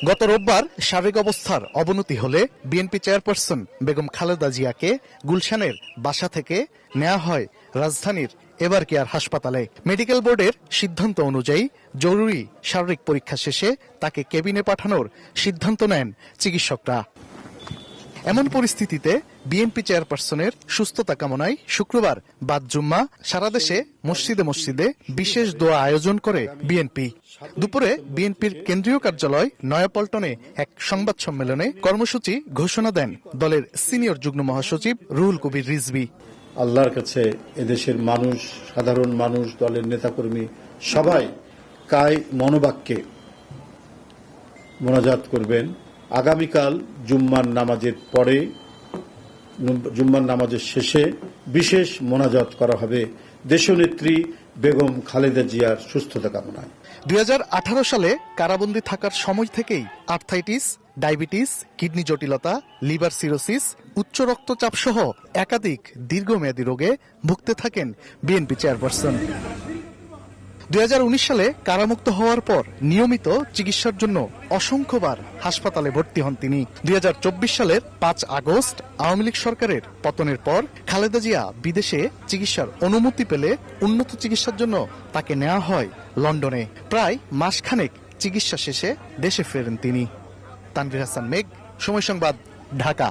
গত রোববার শারীরিক অবস্থার অবনতি হলে বিএনপি চেয়ারপারসন বেগম খালেদা জিয়াকে গুলশানের বাসা থেকে নেওয়া হয় রাজধানীর এভার কেয়ার হাসপাতালে। মেডিকেল বোর্ডের সিদ্ধান্ত অনুযায়ী জরুরি শারীরিক পরীক্ষা শেষে তাকে কেবিনে পাঠানোর সিদ্ধান্ত নেন চিকিৎসকরা। এমন পরিস্থিতিতে বিএনপি চেয়ারপারসনের সুস্থতা কামনায় শুক্রবার বাদ জুম্মা সারা দেশে মসজিদে মসজিদে বিশেষ দোয়া আয়োজন করে বিএনপি। দুপুরে বিএনপির কেন্দ্রীয় কার্যালয় নয়াপল্টনে এক সংবাদ সম্মেলনে কর্মসূচি ঘোষণা দেন দলের সিনিয়র যুগ্ম মহাসচিব রুহুল কবির রিজভী। আল্লাহর কাছে এদেশের মানুষ, সাধারণ মানুষ, দলের নেতাকর্মী সবাই কায় মনোবাক্যে মোনাজাত করবেন। আগামীকাল জুম্মার নামাজের পরে, জুম্মার নামাজের শেষে বিশেষ মোনাজাত করা হবে দেশনেত্রী বেগম খালেদা জিয়ার সুস্থতা কামনায়। 2018 সালে কারাবন্দী থাকার সময় থেকেই আর্থাইটিস, ডায়াবেটিস, কিডনি জটিলতা, লিভার সিরোসিস, উচ্চ রক্তচাপ সহ একাধিক দীর্ঘমেয়াদী রোগে ভুগতে থাকেন বিএনপি চেয়ারপারসন। 2019 সালে কারামুক্ত হওয়ার পর নিয়মিত চিকিৎসার জন্য অসংখ্যবার হাসপাতালে ভর্তি হন তিনি। 2024 সালের 5 আগস্ট আওয়ামী লীগ সরকারের পতনের পর খালেদা জিয়া বিদেশে চিকিৎসার অনুমতি পেলে উন্নত চিকিৎসার জন্য তাকে নেওয়া হয় লন্ডনে। প্রায় মাসখানেক চিকিৎসা শেষে দেশে ফেরেন তিনি। তানভীর হাসান মেঘ, সময় সংবাদ, ঢাকা।